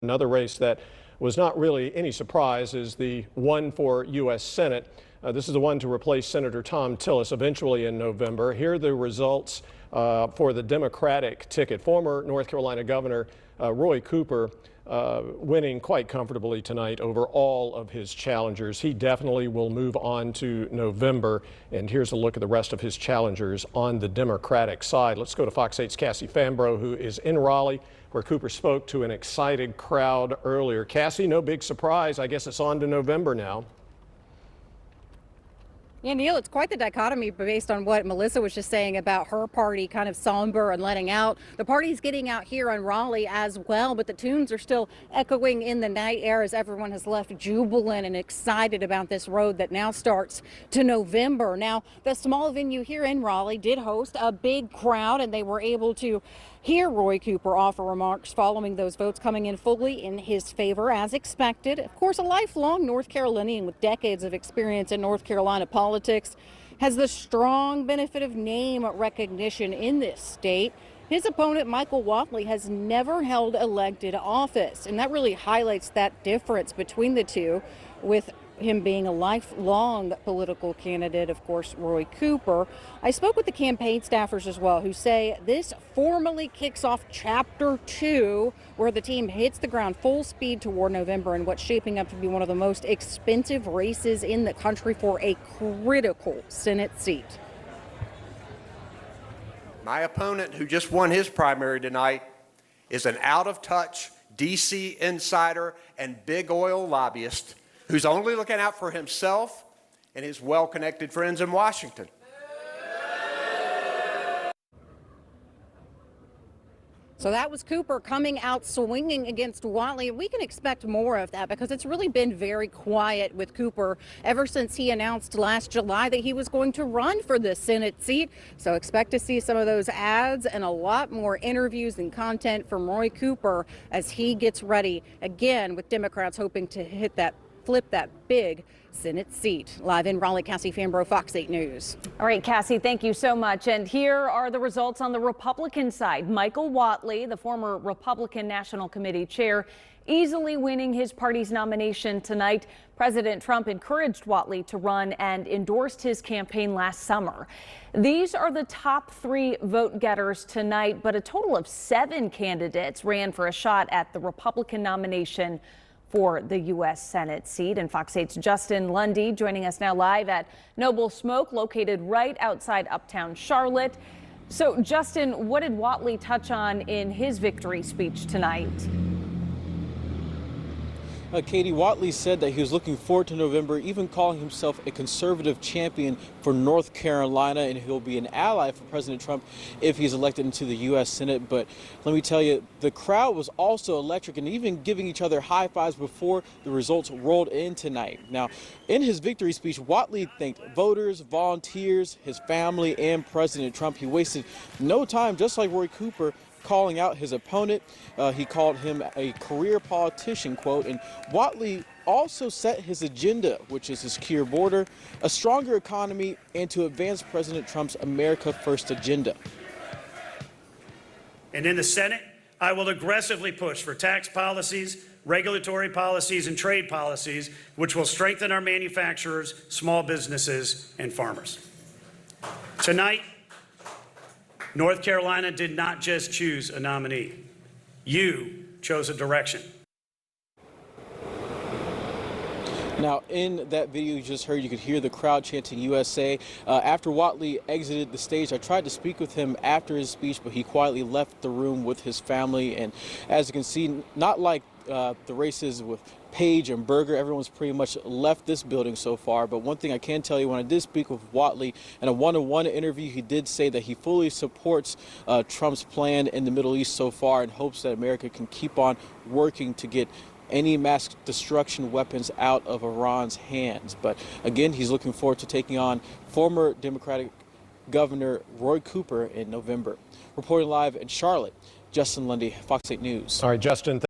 Another race that was not really any surprise is the one for U.S. Senate. This is the one to replace Senator Thom Tillis eventually in November. Here are the results for the Democratic ticket. Former North Carolina Governor Roy Cooper winning quite comfortably tonight over all of his challengers. He definitely will move on to November. And here's a look at the rest of his challengers on the Democratic side. Let's go to Fox 8's Cassie Fambro, who is in Raleigh, where Cooper spoke to an excited crowd earlier. Cassie, no big surprise. I guess it's on to November now. Yeah, Neil, it's quite the dichotomy based on what Melissa was just saying about her party kind of somber and letting out. The party's getting out here in Raleigh as well, but the tunes are still echoing in the night air as everyone has left jubilant and excited about this road that now starts to November. Now, the small venue here in Raleigh did host a big crowd, and they were able to hear Roy Cooper offer remarks following those votes coming in fully in his favor as expected. Of course, a lifelong North Carolinian with decades of experience in North Carolina politics has the strong benefit of name recognition in this state. His opponent, Michael Whatley, has never held elected office, and that really highlights that difference between the two, with him being a lifelong political candidate, of course, Roy Cooper. I spoke with the campaign staffers as well, who say this formally kicks off Chapter 2, where the team hits the ground full speed toward November in what's shaping up to be one of the most expensive races in the country for a critical Senate seat. My opponent, who just won his primary tonight, is an out-of-touch D.C. insider and big oil lobbyist who's only looking out for himself and his well-connected friends in Washington. So that was Cooper coming out swinging against Whatley. We can expect more of that because it's really been very quiet with Cooper ever since he announced last July that he was going to run for the Senate seat. So expect to see some of those ads and a lot more interviews and content from Roy Cooper as he gets ready again, with Democrats hoping to flip that big Senate seat. Live in Raleigh, Cassie Fambro, Fox 8 News. All right, Cassie, thank you so much. And here are the results on the Republican side. Michael Whatley, the former Republican National Committee chair, easily winning his party's nomination tonight. President Trump encouraged Whatley to run and endorsed his campaign last summer. These are the top 3 vote getters tonight, but a total of 7 candidates ran for a shot at the Republican nomination for the U.S. Senate seat. And Fox 8's Justin Lundy joining us now live at Noble Smoke, located right outside uptown Charlotte. So, Justin, what did Whatley touch on in his victory speech tonight? Katie, Whatley said that he was looking forward to November, even calling himself a conservative champion for North Carolina, and he'll be an ally for President Trump if he's elected into the U.S. Senate. But let me tell you, the crowd was also electric and even giving each other high fives before the results rolled in tonight. Now, in his victory speech, Whatley thanked voters, volunteers, his family, and President Trump. He wasted no time, just like Roy Cooper, calling out his opponent. He called him a career politician, quote, and Whatley also set his agenda, which is a secure border, a stronger economy, and to advance President Trump's America First agenda. And in the Senate, I will aggressively push for tax policies, regulatory policies, and trade policies, which will strengthen our manufacturers, small businesses, and farmers. Tonight, North Carolina did not just choose a nominee. You chose a direction. Now, in that video you just heard, you could hear the crowd chanting USA. After Whatley exited the stage, I tried to speak with him after his speech, but he quietly left the room with his family. And as you can see, not like the races with Page and Berger, everyone's pretty much left this building so far. But one thing I can tell you, when I did speak with Whatley in a one-on-one interview, he did say that he fully supports Trump's plan in the Middle East so far and hopes that America can keep on working to get any mass destruction weapons out of Iran's hands. But again, he's looking forward to taking on former Democratic Governor Roy Cooper in November. Reporting live in Charlotte, Justin Lundy, Fox 8 News. All right, Justin.